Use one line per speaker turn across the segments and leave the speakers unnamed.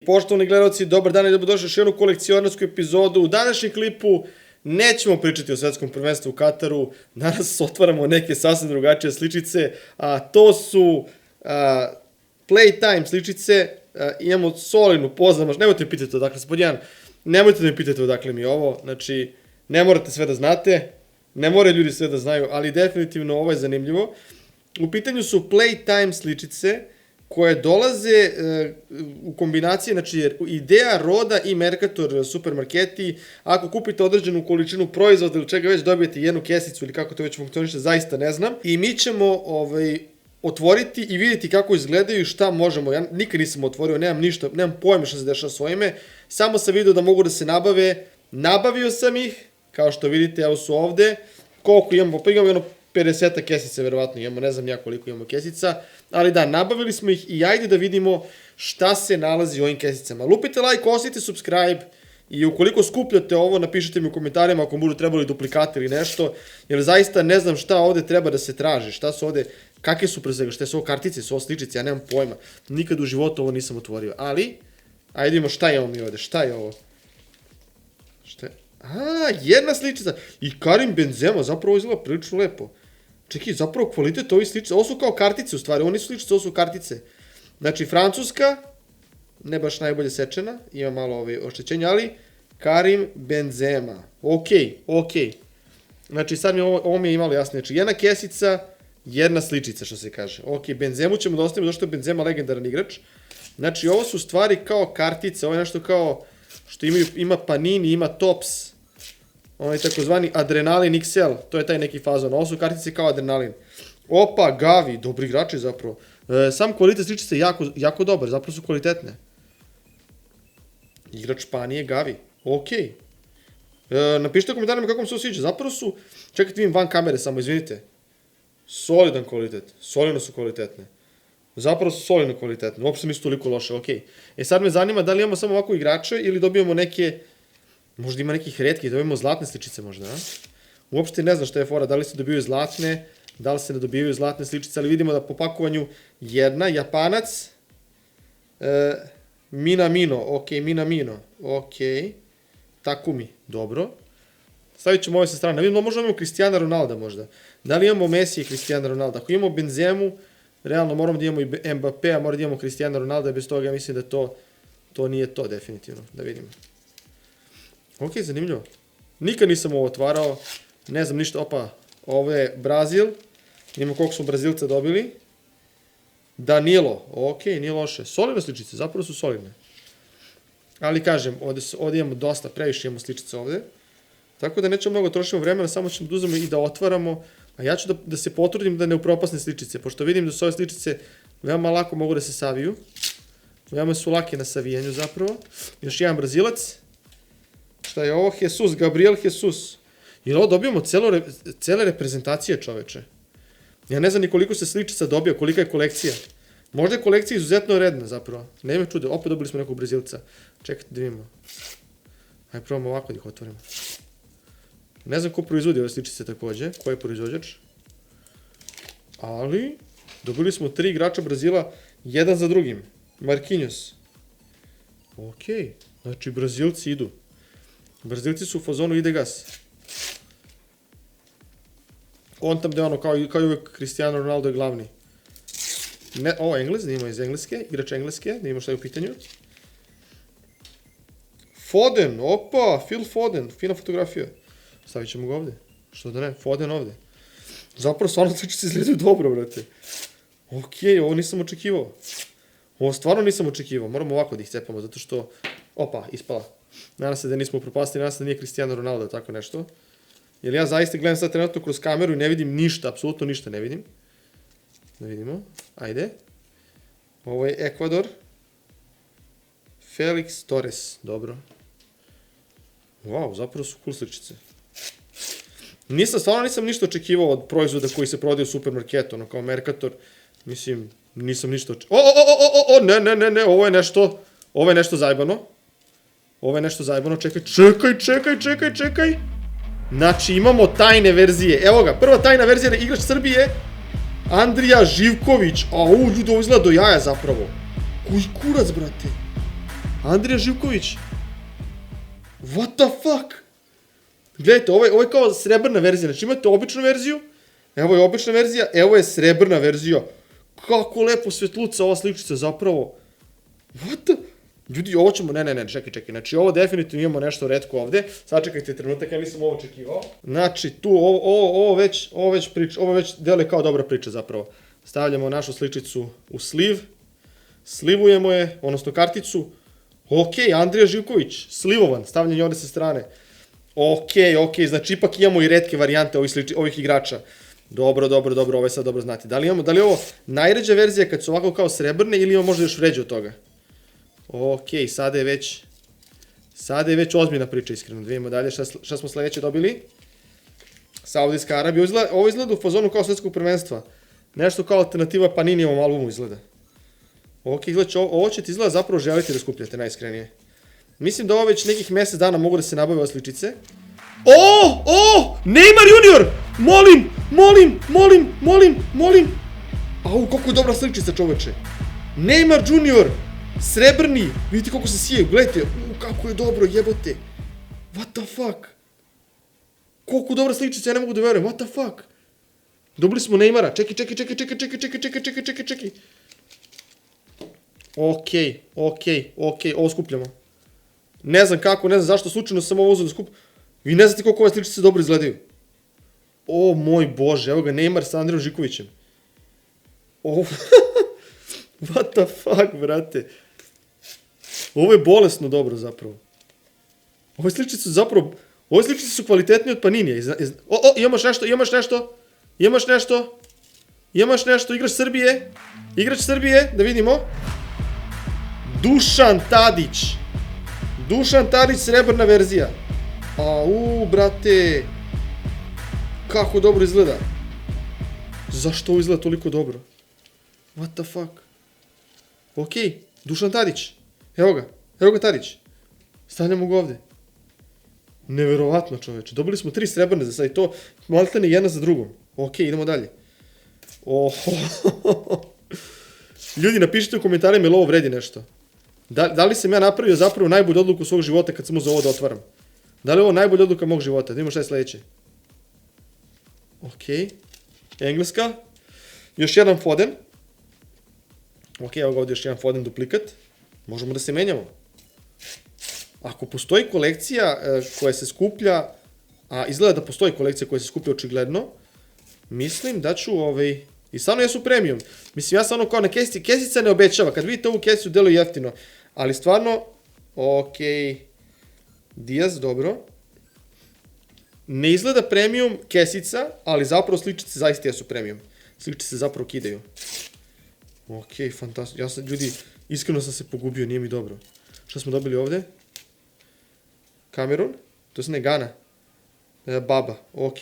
poštovani gledalci, dobar dan i dobrodošli još jednu kolekcionarsku epizodu. U današnjem klipu nećemo pričati o svetskom prvenstvu u Kataru, danas otvaramo neke sasvim drugačije sličice, a to su Playtime sličice, imamo solidnu poznamaš, nemojte mi pitati odakle, nemojte da mi pitate odakle mi je ovo, znači ne morate sve da znate, ne moraju ljudi sve da znaju, ali definitivno ovo je zanimljivo. U pitanju su Playtime sličice, koje dolaze u kombinaciji, znači Idea, Roda i Mercator supermarketi. Ako kupite određenu količinu proizvoda ili čega već dobijete jednu kesicu ili kako to već funkcioniše, zaista ne znam. I mi ćemo otvoriti i vidjeti kako izgledaju i šta možemo. Ja nikad nisam otvorio, nemam pojma šta se dešava s ovime. Samo sam vidio da mogu da se nabave. Nabavio sam ih, kao što vidite, evo su ovde. Koliko imamo? Pa imamo jedno 50 kesica, verovatno imamo, ne znam ja koliko imamo kesica, ali da, nabavili smo ih i ajde da vidimo šta se nalazi u ovim kesicama. Lupite like, ostavite subscribe i ukoliko skupljate ovo, napišite mi u komentarima ako budu trebali duplikate ili nešto, jer zaista ne znam šta ovde treba da se traži, šta su ovde, kakve su pre svega, šta su ovo kartice, su ovo sličice, ja nemam pojma, nikad u životu ovo nisam otvorio, ali, ajde vidimo šta imamo mi ovde, šta je ovo? Šta je? Jedna sličica. I Karim Benzema, zapravo izgleda prilično lepo. Čekaj, zapravo kvalitet ovih sličica, ovo su kao kartice u stvari, ovo nisu sličice, ovo su kartice. Znači, Francuska, ne baš najbolje sečena, ima malo oštećenja, ali Karim Benzema. Okej. Znači, sad ovo mi je imalo jasno. Znači, jedna kesica, jedna sličica, što se kaže. Okej, Benzemu ćemo da ostavimo, zašto je Benzema legendaran igrač. Znači, ovo su stvari kao kartice, ovo je nešto kao što ima Panini, ima Tops, onaj takozvani Adrenalin XL, to je taj neki fazon, ovo su kartice kao Adrenalin. Opa, Gavi, dobri igrači zapravo. Sam kvalitet sličice je jako dobar, zapravo su kvalitetne. Igrač Španije, Gavi, okej. Napišite u komentarima kako vam se osjeća, zapravo su, čekajte vidim van kamere samo, izvinite. Solidan kvalitet, solidno su kvalitetne. Zapravo su solidno kvalitetne, uopšte nisu toliko loše, okej. Sad me zanima da li imamo samo ovako igrače ili dobijamo neke, možda ima nekih retkih, dobijemo zlatne sličice možda, a? Uopšte ne znam šta je fora, da li se dobijaju zlatne, da li se ne dobijaju zlatne sličice, ali vidimo da po pakovanju jedna, Japanac, Minamino, okej, Takumi, dobro. Stavit ćemo ove sa strane, vidimo možda imamo Cristiano Ronalda možda, da li imamo Messi i Cristiano Ronalda, ako imamo Benzemu, realno moramo da imamo i Mbappé, moramo da imamo Cristiano Ronaldo, bez toga ja mislim da to nije to definitivno, da vidimo. Okej, zanimljivo. Nikad nisam ovo otvarao, ne znam ništa, opa, ovo je Brazil, imamo koliko smo Brazilca dobili. Danilo, okej, nije loše, solidne sličice, zapravo su solidne. Ali kažem, ovdje imamo dosta, previše imamo sličice ovdje, tako da nećemo mnogo trošimo vremena, samo ćemo da uzmemo i da otvaramo. A ja ću da se potrudim da ne upropasne sličice, pošto vidim da su ove sličice veoma lako mogu da se saviju. Veoma su lake na savijanju zapravo. Još jedan Brazilac. Šta je ovo? Gabriel Jesus. I ovo dobijamo cele reprezentacije, čoveče. Ja ne znam ni koliko se sličica dobija, kolika je kolekcija. Možda je kolekcija izuzetno redna zapravo. Ne me čude, opet dobili smo nekog Brazilca. Čekajte da vidimo. Ajde probamo ovako da ih otvorimo. Ne znam ko proizvodi ove sličice takođe, ko je proizvođač. Ali, dobili smo 3 igrača Brazila, jedan za drugim. Marquinhos. Okej, znači Brazilci idu. Brazilci su u fazonu ide gas. On tam gde ono, kao i uvijek Cristiano Ronaldo je glavni. Ovo je Englez, da imamo iz Engleske, igrač Engleske, da imamo šta je u pitanju. Foden, opa, Phil Foden, fina fotografija. Stavit ćemo ga ovde. Što da ne, Foden ovde. Zapravo stvarno sličice izgledaju dobro, brate. Okej, ovo nisam očekivao. Ovo stvarno nisam očekivao. Moramo ovako da ih cepamo, zato što... Opa, ispala. Nadam se da nismo propastili, nadam se da nije Cristiano Ronaldo, tako nešto. Jer ja zaista gledam sad trenutno kroz kameru i ne vidim ništa, apsolutno ništa ne vidim. Da vidimo. Ajde. Ovo je Ekvador. Felix Torres, dobro. Wow, zapravo su cool sličice. Stvarno nisam ništa očekivao od proizvoda koji se prodaju u supermarketu, ono kao Mercator. Mislim, nisam ništa očekivao. Ne, ovo je nešto zajebano. Čekaj. Znači, imamo tajne verzije. Evo ga, prva tajna verzija je igrač Srbije, Andrija Živković. Ljudi, ovo izgleda do jaja zapravo. Koji kurac, brate. Andrija Živković. What the fuck? Gledajte, ovo je kao srebrna verzija. Znači imate običnu verziju. Evo je obična verzija. Evo je srebrna verzija. Kako lepo svetluca ova sličica zapravo. What the... Ljudi, ovo ćemo... Ne, čekaj. Znači, ovo definitivno imamo nešto retko ovde. Sačekajte trenutak, ja nisam ovo očekivao. Znači, tu, ovo već deluje kao dobra priča zapravo. Stavljamo našu sličicu u sliv. Slivujemo je, odnosno karticu. Ok, Andrija Živković, slivovan, stavljanje ovde sa strane. Ok, znači ipak imamo i retke varijante ovih igrača. Dobro, ovo je sad dobro znati. Da li je ovo najređa verzija kad su ovako kao srebrne ili ima možda još ređe od toga? Ok, sada je već ozbiljna priča, iskreno. Da vidimo dalje šta smo sledeće dobili. Saudijska Arabija. Ovo izgleda u fazonu kao svetskog prvenstva. Nešto kao alternativa Paninijevom albumu izgleda. Ok, ovo ćete izgleda zapravo želiti da skupljate, najiskrenije. Mislim da ovo već nekih mesec dana mogu da se nabave ove sličice. Neymar Junior! Molim! Au, koliko je dobra sličica, čoveče. Neymar Junior! Srebrni! Vidite koliko se sije, gledajte. Kako je dobro, jebote. What the fuck? Koliko dobra sličica, ja ne mogu da verujem, what the fuck? Dobili smo Neymara, čekaj. Ok, ovo skupljamo. Ne znam kako, ne znam zašto, slučajno sam ovo uzeo da skupljamo. Vi ne znate koliko ove sličice dobro izgledaju. O moj bože, evo ga Neymar sa Andrijom Živkovićem. What the fuck, brate. Ovo je bolesno dobro zapravo. Ove sličice su kvalitetnije od Paninija. Imaš nešto, igrač Srbije, da vidimo. Dušan Tadić, srebrna verzija. Au, brate. Kako dobro izgleda. Zašto ovo izgleda toliko dobro? What the fuck? Ok, Dušan Tadić. Evo ga Tadić. Stavljamo ga ovde. Neverovatno, čoveče. Dobili smo 3 srebrne za sad i to maltene jedna za drugom. Ok, idemo dalje. Ljudi, napišite u komentarima ili ovo vredi nešto. Da li sam ja napravio zapravo najbolju odluku svog života kad sam uzeo ovo da otvaram? Da li je ovo najbolja odluka mog života? Da vidimo šta je sledeće. Ok. Engleska. Još jedan Foden. Ok, evo ga ovdje još jedan Foden duplikat. Možemo da se menjamo. Ako postoji kolekcija koja se skuplja, a izgleda da postoji kolekcija koja se skuplja očigledno, mislim da ću i stvarno jesu premium. Mislim, ja stvarno kao na kesica ne obećava. Kad vidite ovu kesicu, deluje jeftino. Ali stvarno, ok. Diaz, dobro. Ne izgleda premium kesica, ali zapravo sličice zaista jesu premium. Sličice zapravo kidaju. Ok, fantastično. Ja sam, ljudi, iskreno sam se pogubio, nije mi dobro. Šta smo dobili ovde? Kamerun? To se ne Gana. Baba, ok.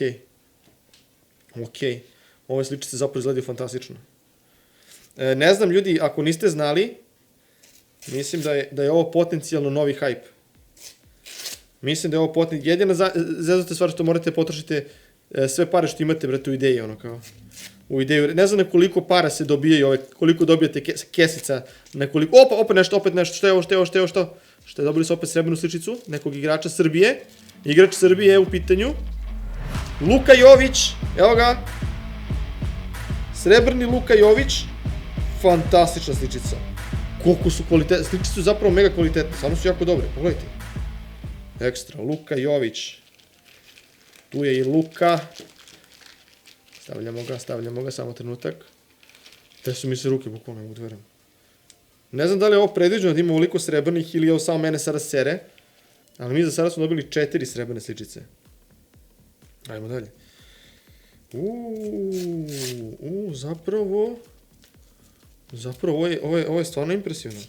Ove sličice zapravo izgledaju fantastično. Ne znam, ljudi, ako niste znali, mislim da je ovo potencijalno novi hype. Mislim da je ovo potencijalno... Jedina zezate stvar što morate potrošiti sve pare što imate, brate, u ideji, ono kao. U ideju. Ne znam na koliko para se dobijaju koliko dobijate kesica, na koliko... Opet nešto, što je ovo? Što je, dobili su opet srebrnu sličicu, nekog igrača Srbije. Igrač Srbije je u pitanju. Luka Jović, evo ga. Srebrni Luka Jović. Fantastična sličica. Koliko su kvalitetne, sličice su zapravo mega kvalitetne, samo su jako dobre, pogledajte. Ekstra, Luka Jović. Tu je i Luka. Stavljamo ga, samo trenutak. Tresu mi se ruke, bukvalno, ne mogu da verujem. Ne znam da li je ovo predviđeno da ima ovoliko srebrnih ili je ovo samo mene sada sere, ali mi za sada smo dobili 4 srebrne sličice. Ajmo dalje. Zapravo, ovo je stvarno impresivno.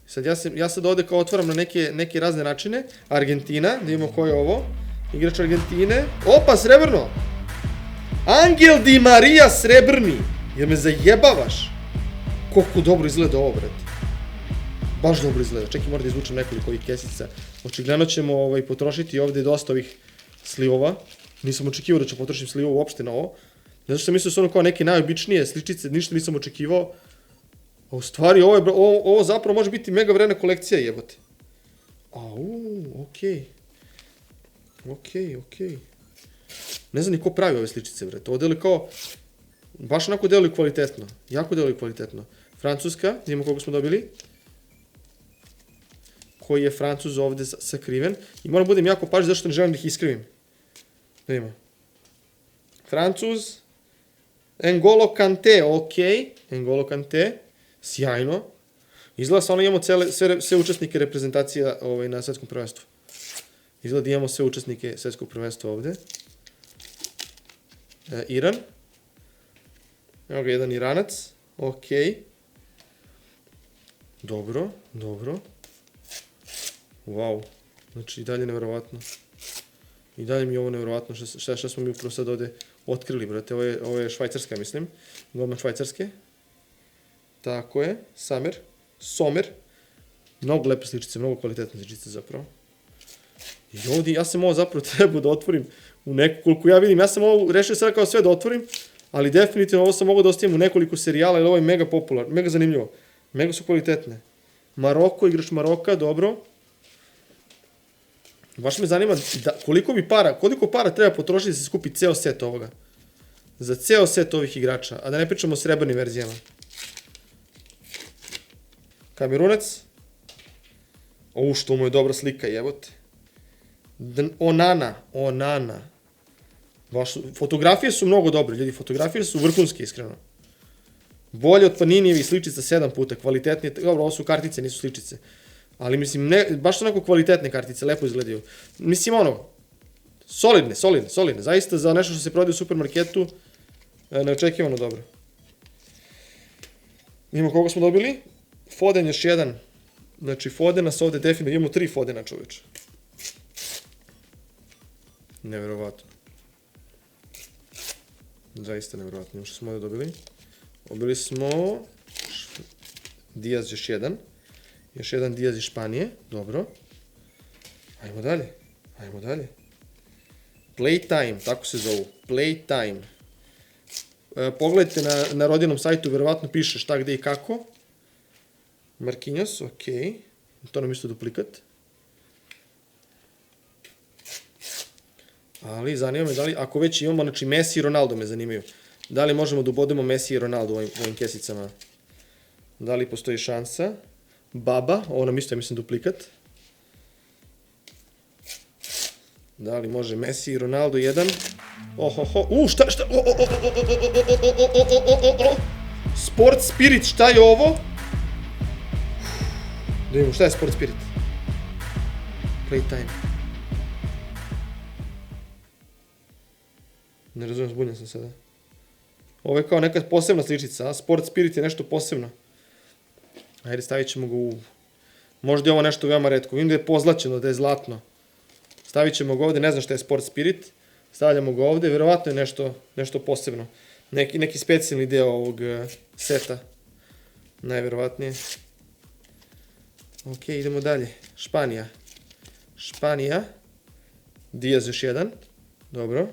Sad, ja sad ovde kao otvaram na neke razne načine. Argentina, da vidimo ko je ovo. Igrač Argentine. Opa, srebrno! Angel Di Maria srebrni. Jer me zajebavaš. Koliko dobro izgleda ovo, brate. Baš dobro izgleda. Čekaj, moram da izvučem nekoliko ovih kesica. Očigledno ćemo potrošiti ovde dosta ovih slivova. Nisam očekivao da ću potrošiti slivova uopšte na ovo. Zato što sam mislio da su ono kao neke najobičnije sličice, ništa nisam očekivao. A u stvari, ovo zapravo može biti mega vredna kolekcija, jebote. Okej. Okej. Ne znam ni ko pravi ove sličice, bre. To deluje kao... Baš onako deluje kvalitetno. Jako deluje kvalitetno. Francuska, vidimo koliko smo dobili. Koji je Francuz ovde sakriven. I moram budem jako pažljiv zašto ne želim da ih iskrivim. Da vidimo. Francuz. N'Golo Kanté, okej. N'Golo Kanté. Sjajno. Izgleda sa ono imamo sve učesnike reprezentacija na svetskom prvenstvu. Izgleda imamo sve učesnike svetskog prvenstva ovde. Iran. Evo ga jedan Iranac. Okej. Dobro. Wow. Znači i dalje nevjerovatno. I dalje mi je ovo nevjerovatno šta smo mi upravo sad ovde otkrili, brate. Ovo je Švajcarska, mislim. Golman Švajcarske. Tako je. Somer. Mnogo lepe sličice, mnogo kvalitetne sličice zapravo. I ovdje, ja sam ovo zapravo trebao da otvorim u koliko ja vidim, ja sam ovo rešio sada kao sve da otvorim, ali definitivno ovo sam mogao da ostavim u nekoliko serijala, jer ovo je mega popularno, mega zanimljivo. Mega su kvalitetne. Maroko, igrač Maroka, dobro. Baš me zanima koliko para treba potrošiti da se skupi ceo set ovoga. Za ceo set ovih igrača, a da ne pričamo o srebrnim verzijama. Kamerunac. Što mu je dobra slika, jebote. Onana. Fotografije su mnogo dobre, ljudi, fotografije su vrhunske, iskreno. Bolje od Paninijevih sličica 7 puta, kvalitetnije, dobro, ovo su kartice, nisu sličice. Ali mislim, baš onako kvalitetne kartice, lepo izgledaju. Mislim, solidne, zaista za nešto što se prodaje u supermarketu, neočekivano dobro. Imamo koga smo dobili? Foden još jedan. Znači, Fodena se ovde definitivno, imamo 3 Fodena, čoveče. Neverovatno. Zaista neverovatno. Imamo što smo ovde dobili. Dobili smo Diaz još jedan. Još jedan Diaz iz Španije. Dobro. Ajmo dalje. Playtime, tako se zovu. Playtime. Pogledajte na rodinom sajtu, verovatno piše šta, gde i kako. Marquinhos, okej. To nam isto duplikat. Ali zanima me da li, ako već imamo, znači Messi i Ronaldo me zanimaju. Da li možemo da ubodemo Messi i Ronaldo u ovim kesicama? Da li postoji šansa? Baba, ovo nam isto je, mislim, duplikat. Da li može Messi i Ronaldo jedan? Šta? Sport Spirit, šta je ovo? Da vidimo, šta je Sport Spirit? Playtime. Ne razumijem, zbunjen sam sada. Ovo je kao neka posebna sličica, a? Sport Spirit je nešto posebno. Ajde, stavit ćemo ga u... Možda je ovo nešto veoma retko. Vidim da je pozlačeno, da je zlatno. Stavit ćemo ga ovde, ne znam šta je Sport Spirit. Stavljamo ga ovde, verovatno je nešto posebno. Neki specijalni deo ovog seta. Najverovatnije. Ok, idemo dalje. Španija. Diaz još jedan. Dobro.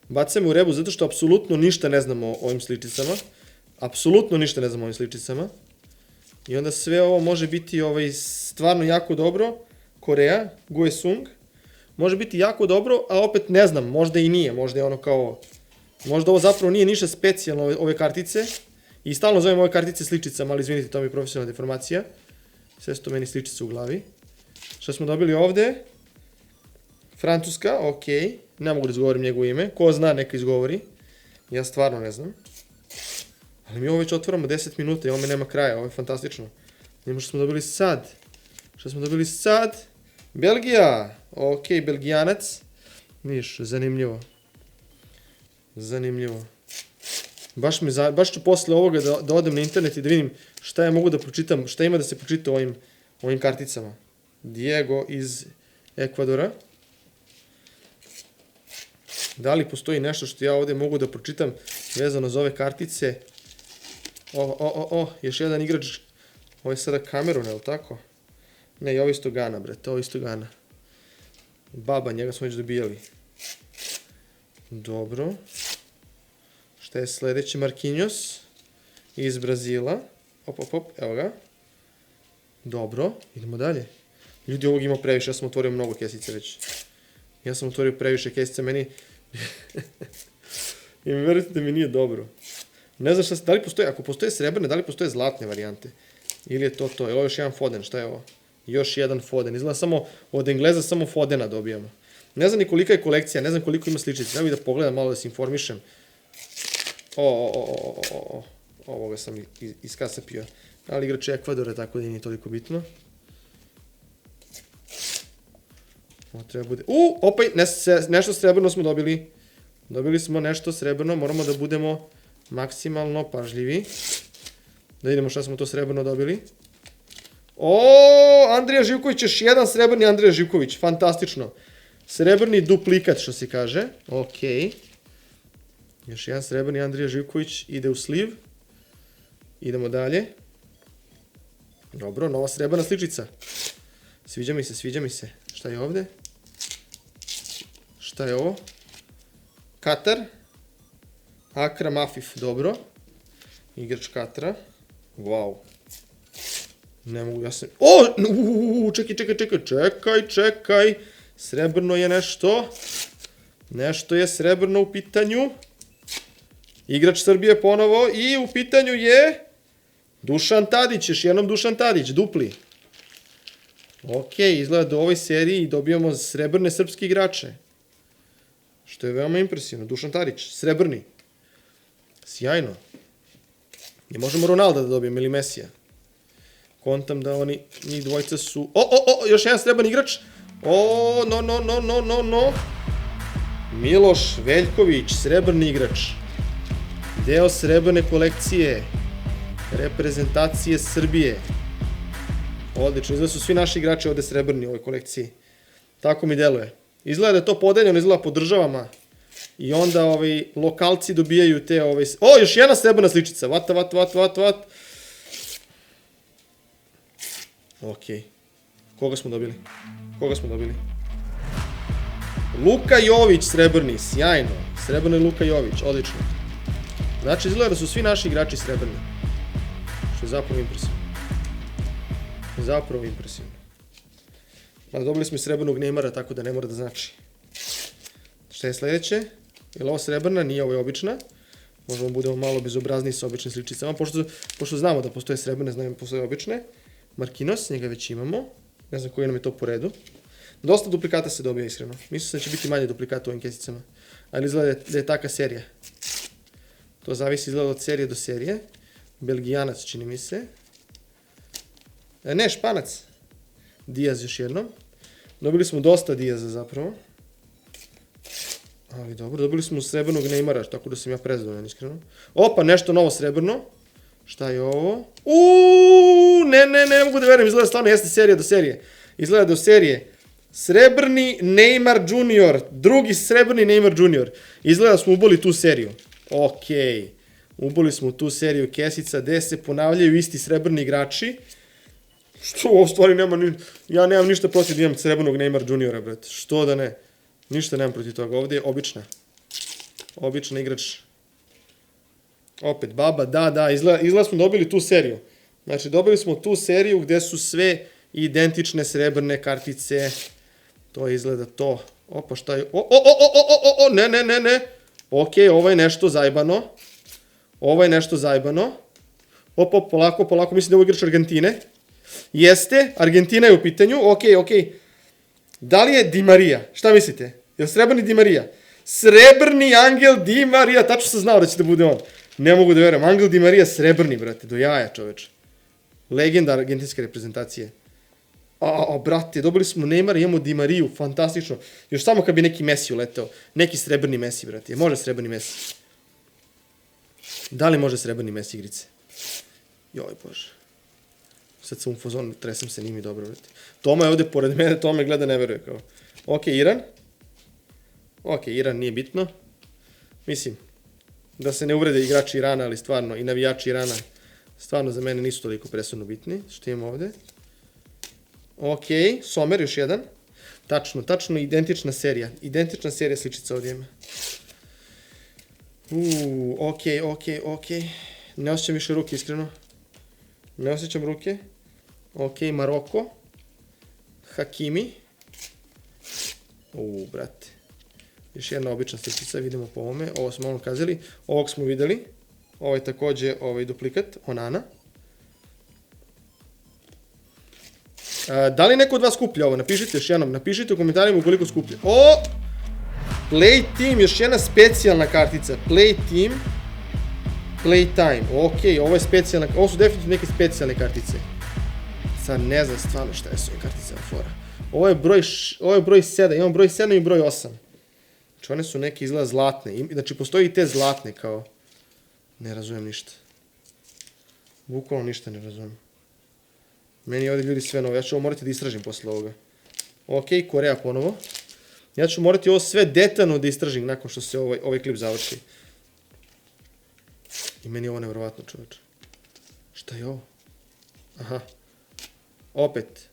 Bacamo u rebu zato što apsolutno ništa ne znamo o ovim sličicama. I onda sve ovo može biti stvarno jako dobro. Korea, Guesung. Može biti jako dobro, a opet ne znam, možda i nije. Možda je ono kao... Možda ovo zapravo nije ništa specijalno, ove kartice. I stalno zovem ove kartice sličicama, ali izvinite, to mi je profesionalna deformacija. Sve su to meni sličice u glavi. Šta smo dobili ovde? Francuska, okej. Ne mogu da izgovorim njegovo ime. Ko zna, neka izgovori. Ja stvarno ne znam. Ali mi ovo već otvaramo 10 minuta i ovome nema kraja. Ovo je fantastično. Vidimo što smo dobili sad. Belgija. Okej, Belgijanac. Viš, zanimljivo. Baš ću posle ovoga da odem na internet i da vidim šta ja mogu da pročitam, šta ima da se pročita ovim karticama. Diego iz Ekvadora. Da li postoji nešto što ja ovde mogu da pročitam vezano za ove kartice? Još jedan igrač. Ovo je sada Kamerun, je li tako? Ne, ovo je isto Gana, brate, ovo je isto Gana. Baba, njega smo već dobijali. Dobro. Šta je sledeći? Marquinhos iz Brazila. Op, evo ga. Dobro, idemo dalje. Ljudi, ovog ima previše, ja sam otvorio mnogo kesice već. Ja sam otvorio previše kesice, meni... I verujte da mi nije dobro. Ne znam šta se, da li postoje, ako postoje srebrne, da li postoje zlatne varijante? Ili je to to? Evo još jedan Foden, šta je ovo? Još jedan Foden. Izgleda samo, od Engleza samo Fodena dobijamo. Ne znam ni kolika je kolekcija, ne znam koliko ima sličice. Treba bih da pogledam malo da se informišem. Ovoga sam iskasapio. Ali igrač Ekvadora, tako da nije toliko bitno. Ovo treba bude... Opaj, nešto srebrno smo dobili. Dobili smo nešto srebrno, moramo da budemo maksimalno pažljivi. Da vidimo šta smo to srebrno dobili. Andrija Živković, još jedan srebrni Andrija Živković, fantastično. Srebrni duplikat, što se kaže. Okej. Još jedan srebrni Andrija Živković ide u sliv. Idemo dalje. Dobro, nova srebrna sličica. Sviđa mi se. Šta je ovde? Šta je ovo? Katar. Akram Afif, dobro. Igrač Katara. Wow. Ne mogu, ja sam... Čekaj. Srebrno je nešto. Nešto je srebrno u pitanju. Igrač Srbije ponovo. I u pitanju je... Dušan Tadić, još jednom Dušan Tadić, dupli. Ok, izgleda da u ovoj seriji dobijamo srebrne srpske igrače. Što je veoma impresivno. Dušan Tadić, srebrni. Sjajno. I možemo Ronalda da dobijemo ili Mesija. Kontam da oni, njih dvojica su... Još jedan srebrni igrač. No. Miloš Veljković, srebrni igrač. Deo srebrne kolekcije. Reprezentacije Srbije. Odlično, izgleda su svi naši igrači ovde srebrni u ovoj kolekciji. Tako mi deluje. Izgleda da je to podeljeno, izgleda po državama. I onda lokalci dobijaju te... još jedna srebrna sličica. What? Okej. Koga smo dobili? Luka Jović, srebrni, sjajno. Srebrni Luka Jović, odlično. Znači, izgleda da su svi naši igrači srebrni. Što je zapravo impresivno. Ali dobili smo i srebrnog Neymara, tako da ne mora da znači. Šta je sledeće? Je li ovo srebrna? Nije, ovo je obična. Možemo budemo malo bezobrazniji sa običnim sličicama, pošto znamo da postoje srebrne, znamo da postoje obične. Marquinhos, njega već imamo. Ne znam koji nam je to po redu. Dosta duplikata se dobija, iskreno. Mislim da će biti manje duplikata u ovim kesicama. Ali izgleda da je taka serija. To zavisi izgleda od serije do serije. Belgijanac, čini mi se. Ne, Španac. Diaz još jednom. Dobili smo dosta Diaza zapravo. Ali dobro, dobili smo srebrnog Neymara, tako da sam ja prezadovoljan, iskreno. Opa, nešto novo srebrno. Šta je ovo? Ne mogu da verujem, izgleda stvarno jeste serija do serije. Izgleda do serije. Srebrni Neymar Junior. Drugi srebrni Neymar Junior. Izgleda da smo uboli tu seriju. Okej. Uboli smo tu seriju kesica gde se ponavljaju isti srebrni igrači. Što u stvari nema... Ja nemam ništa protiv da imam srebrnog Neymar Juniora, brate. Što da ne? Ništa nemam protiv toga. Ovdje je obična. Obična igrač. Opet, baba, da, izgleda smo dobili tu seriju. Znači, dobili smo tu seriju gde su sve identične srebrne kartice. To izgleda to. Opa, šta je? Ne. Okej, ovo je nešto zajbano. Opa, polako, mislim da je ovo igrač Argentine. Jeste, Argentina je u pitanju. Okej. Da li je Di Maria? Šta mislite? Je li srebrni Di Maria? Srebrni Angel Di Maria, tačno sam znao da će da bude on. Ne mogu da verujem, Angel Di Maria srebrni, brate, do jaja, čoveč. Legenda argentinske reprezentacije. Brate, dobili smo Neymara, imamo Di Mariju, fantastično. Još samo kad bi neki Messi uleteo. Neki srebrni Messi, brate. Može srebrni Messi? Da li može srebrni Messi igrice? Joj, bože. Sad sam u fazonu, tresam se, nije mi dobro, brate. Toma je ovde pored mene, Toma gleda, ne veruje kao. Iran. Iran nije bitno. Mislim, da se ne uvrede igrači Irana, ali stvarno, i navijači Irana, stvarno za mene nisu toliko presudno bitni. Što imamo ovde? Somer, još jedan. Tačno, identična serija. Identična serija sličica ovdje ima. Okej. Ne osjećam više ruke, iskreno. Ne osjećam ruke. Okej, Maroko. Hakimi. Brate. Još jedna obična sličica, vidimo po ovome. Ovo smo malo kazali. Ovog smo videli. Ovo je takođe duplikat. Onana. Da li neko od vas skuplja ovo? Napišite još jednom. Napišite u komentarima koliko skuplja. Play Team, još jedna specijalna kartica. Play Team. Playtime. Okej, ovo je specijalna. Ovo su definitivno neke specijalne kartice. Sad ne znam stvarno šta je s ovim karticama fora. Ovo je broj 7. Imamo broj 7 i broj 8. Znači one su neke izgleda zlatne. Znači postoji i te zlatne kao. Ne razumem ništa. Bukvalno ništa ne razumem. Meni ovdje ljudi sve novo. Ja ću ovo morati da istražim posle ovoga. Okej, Koreja ponovo. Ja ću morati ovo sve detaljno da istražim nakon što se ovaj klip završi. I meni je ovo nevjerovatno, čoveče. Šta je ovo? Aha. Opet,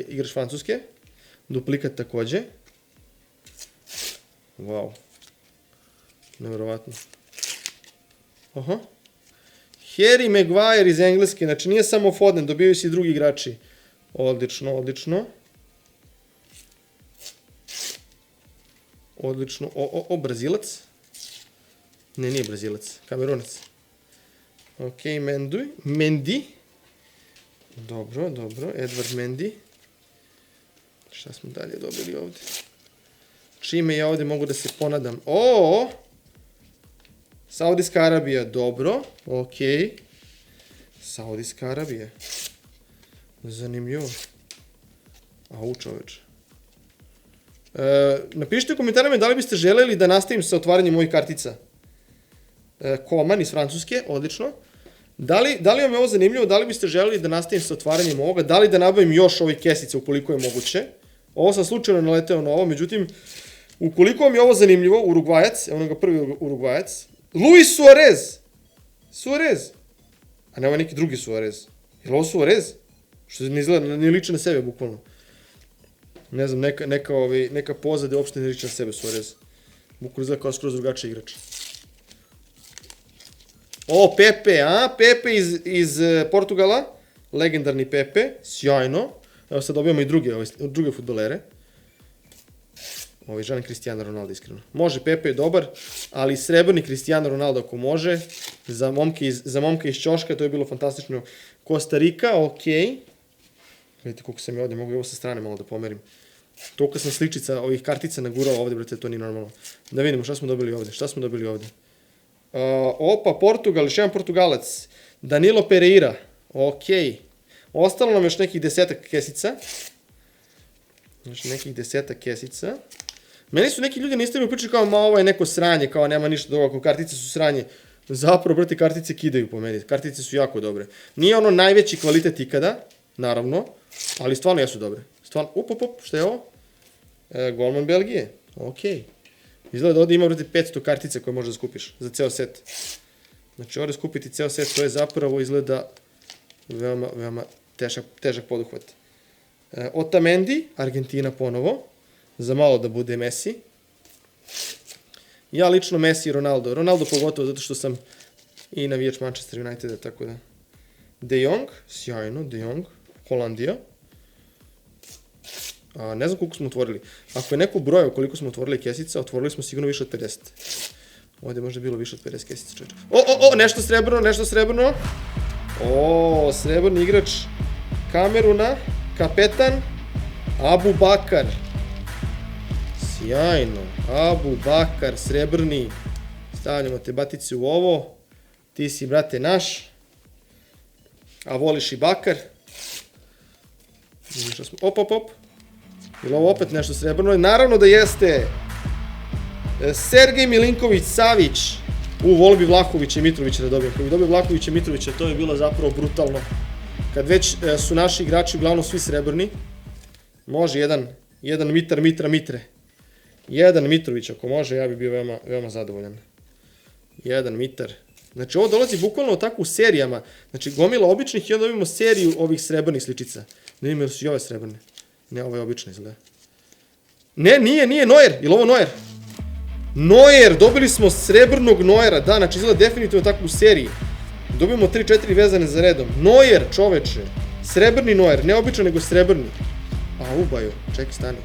igrač Francuske. Duplikat takođe. Wow. Nevjerovatno. Aha. Harry Maguire iz Engleske. Znači nije samo Foden, dobijaju se i drugi igrači. Odlično. Brazilac. Ne, nije Brazilac. Kamerunac. Okej, Mendy. Dobro. Edward Mendy. Šta smo dalje dobili ovdje? Čime ja ovdje mogu da se ponadam? Saudijska Arabija, dobro. Okej. Saudijska Arabija. Zanimljivo. Čoveče. Napišite u komentarima da li biste želeli da nastavim sa otvaranjem ovih kartica. Koman iz Francuske, odlično. Da li vam je ovo zanimljivo? Da li biste želeli da nastavim sa otvaranjem ovoga? Da li da nabavim još ovih kesica ukoliko je moguće? Ovo sam slučajno naleteo na ovo, međutim, ukoliko vam je ovo zanimljivo, Urugvajac, evo ga prvi Urugvajac, Luis Suarez. A ne, ovo je neki drugi Suarez. Je li ovo Suarez? Što ne izgleda, ne liče na sebe, bukvalno. Ne znam, neka poza gde uopšte ne liče na sebe Suarez. Bukvalno izgleda kao skroz drugačiji igrač. Pepe iz Portugala. Legendarni Pepe, sjajno. Evo sad dobijamo i druge fudbalere. Želim Cristiano Ronaldo, iskreno. Može, Pepe je dobar, ali srebrni Cristiano Ronaldo ako može. Za momka iz Ćoška, to je bilo fantastično. Costa Rica, okej. Vidite koliko sam je ovdje, mogu i ovo sa strane malo da pomerim. Toliko sam sličica ovih kartica nagurao ovdje, brate, to nije normalno. Da vidimo šta smo dobili ovdje. Portugal, još jedan Portugalac. Danilo Pereira, okej. Ostalo nam još nekih 10 kesica. Meni su neki ljudi na Instagramu pričali kao, ovo je neko sranje, kao nema ništa dobro, ako kartice su sranje. Zapravo, brate, kartice kidaju po meni. Kartice su jako dobre. Nije ono najveći kvalitet ikada, naravno, ali stvarno jesu dobre. Šta je ovo? Golman Belgije, okej. Izgleda da ovdje ima, brate, 500 kartice koje možeš da skupiš za ceo set. Znači, ovdje skupiti ceo set, to je zapravo izgleda veoma težak poduhvat. Otamendi, Argentina ponovo, za malo da bude Messi. Ja lično Messi i Ronaldo. Ronaldo pogotovo zato što sam i navijač Manchester Uniteda, tako da. De Jong, sjajno, De Jong, Holandija. Ne znam koliko smo otvorili. Ako je neko brojao koliko smo otvorili kesica, otvorili smo sigurno više od 50. Ovdje možda bilo više od 50 kesica, čovječe. Nešto srebrno. Srebrni igrač Kameruna, kapetan, Abu Bakar. Sjajno, Abu Bakar, srebrni. Stavljamo te batice u ovo. Ti si, brate, naš. A voliš i Bakar. Je li ovo opet nešto srebrno? Naravno da jeste. Sergej Milinković Savić. Volio bi Vlahovića i Mitrovića da dobijem. Kad bi dobio Vlahovića i Mitrovića, to je bilo zapravo brutalno. Kad već su naši igrači uglavnom svi srebrni. Može jedan Mitre. Jedan Mitrović ako može, ja bi bio veoma zadovoljan. Jedan Mitar. Znači ovo dolazi bukvalno tako u serijama. Znači gomila običnih i onda dobijemo seriju ovih srebrnih sličica. Ne vidim, jer su i ove srebrne. Ne, ovo je obično izgleda. Ne, nije Neuer. Je li ovo Neuer? Neuer, dobili smo srebrnog Neuera, da, znači izgleda definitivno tako u seriji. Dobijemo 3-4 vezane za redom. Neuer, čoveče, srebrni Neuer, ne običan nego srebrni. A, ubaju, čekaj, stani.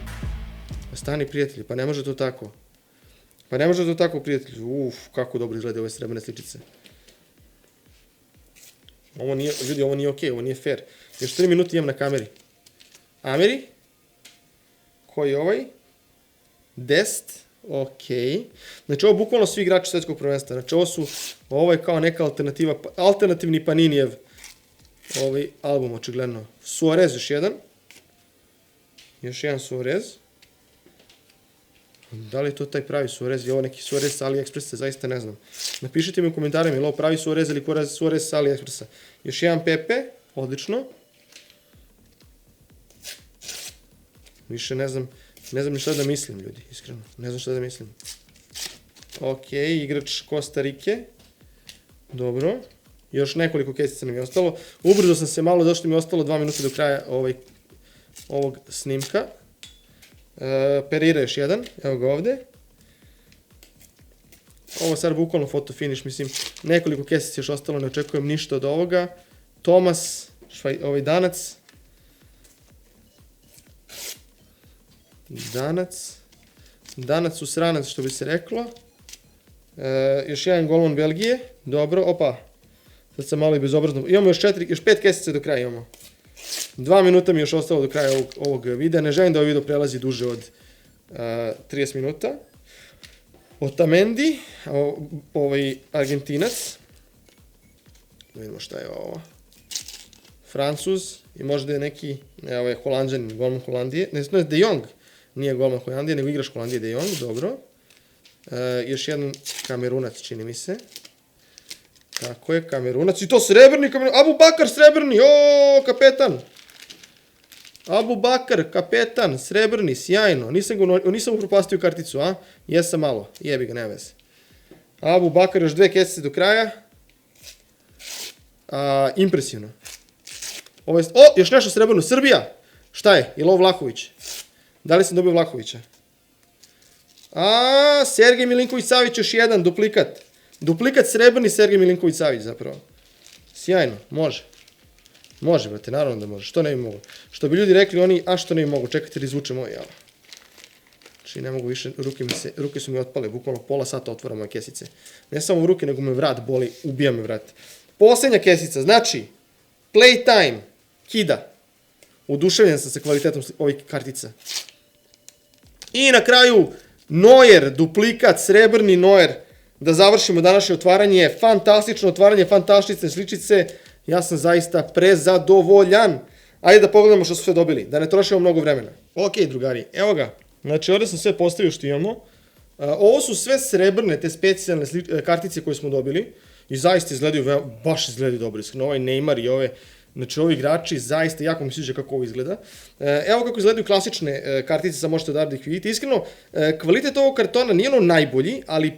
Stani, prijatelji, pa ne može to tako. Pa ne može to tako, prijatelji. Kako dobro izgleda ove srebrne sličice. Ovo nije, ljudi, ovo nije okej, ovo nije fair. Još 3 minuta imam na kameri. Ameri? Koji je ovaj? Dest? Okej. Znači ovo bukvalno svi igrači svetskog prvenstva. Znači ovo je kao neka alternativa, alternativni Paninijev album, očigledno. Suarez još jedan. Još jedan Suarez. Da li je to taj pravi Suarez? Je ovo neki Suarez sa AliExpressa? Zaista ne znam. Napišite mi u komentarima, je li ovo pravi Suarez ili Suarez sa AliExpressa? Još jedan Pepe. Odlično. Više ne znam ni šta da mislim, ljudi, iskreno. Ne znam šta da mislim. Okej, igrač Kosta Rike. Dobro. Još nekoliko kesica nam je ostalo. Ubrzo sam se malo, zašto mi je ostalo 2 minuta do kraja ovog snimka. Pereira još jedan, evo ga ovde. Ovo sad bukvalno photo finish, mislim, nekoliko kesica još ostalo, ne očekujem ništa od ovoga. Tomas, Danac. Danac usranac, što bi se reklo. Još jedan golman Belgije. Dobro, opa. Sad sam malo i bezobrazno. Imamo još 5 kesice do kraja imamo. 2 minuta mi je još ostalo do kraja ovog videa. Ne želim da ovaj video prelazi duže od 30 minuta. Otamendi, Argentinac. Da vidimo šta je ovo. Francuz i možda je neki, ovo je Holandžanin, golman Holandije. Ne, De Jong. Nije golman Holandije, nego igraš Holandije, De Jong, dobro. Još jedan Kamerunac, čini mi se. Tako je, Kamerunac. I to srebrni Kamerunac. Abu Bakar, srebrni, kapetan. Abu Bakar, kapetan, srebrni, sjajno. Nisam upropastio karticu, a? Jesam malo, jebi ga, nema veze. Abu Bakar, još 2 kesice do kraja. Impresivno. Još nešto srebrno, Srbija. Šta je, je li ovo Vlahović? Da li sam dobio Vlahovića? Sergej Milinković-Savić, još jedan, duplikat. Duplikat srebrni Sergej Milinković-Savić, zapravo. Sjajno, može. Može, brate, naravno da može. Što ne bi mogo? Što bi ljudi rekli oni, što ne bi mogo? Čekajte da izvučem ovo, jel? Znači, ne mogu više, ruke su mi otpale, bukvalno pola sata otvaram moje kesice. Ne samo u ruke, nego me vrat boli, ubija me vrat. Posljednja kesica, znači, Playtime, Kida. Oduševljen sam sa kvalitetom ovih kartica. I na kraju, Neuer, duplikat, srebrni Neuer. Da završimo današnje otvaranje. Fantastično otvaranje, fantastične sličice. Ja sam zaista prezadovoljan. Ajde da pogledamo što su sve dobili, da ne trošimo mnogo vremena. Ok, drugari, evo ga. Znači, ovdje sam sve postavio što imamo. Ovo su sve srebrne, te specijalne kartice koje smo dobili. I zaista izgledaju, baš izgledaju dobro. Ovaj Neymar i ove... Znači, ovi igrači, zaista, jako mi sviđa kako ovo izgleda. Evo kako izgledaju klasične kartice, sad možete da ih vidite. Iskreno, kvalitet ovog kartona nije ono najbolji, ali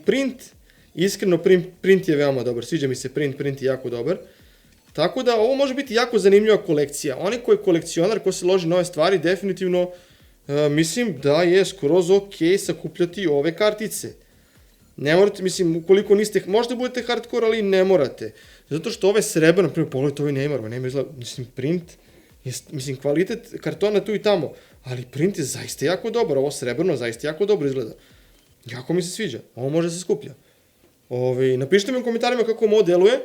print je veoma dobar. Sviđa mi se print je jako dobar. Tako da, ovo može biti jako zanimljiva kolekcija. Onaj ko je kolekcionar, ko se loži na ove stvari, definitivno mislim da je skroz ok sakupljati ove kartice. Ne morate, mislim, ukoliko niste, možda budete hardcore, ali ne morate. Zato što ove srebrne, na primjer, pogledajte ovaj Neymar, izgleda, mislim, print, mislim, kvalitet kartona tu i tamo, ali print je zaista jako dobar, ovo srebrno zaista jako dobro izgleda. Jako mi se sviđa, ovo može se skuplja. Napišite mi u komentarima kako vam ovo deluje,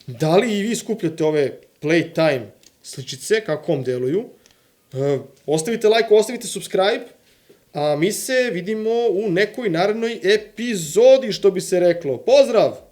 da li i vi skupljate ove Playtime sličice, kako vam deluju. Ostavite like, ostavite subscribe, a mi se vidimo u nekoj narednoj epizodi, što bi se reklo. Pozdrav!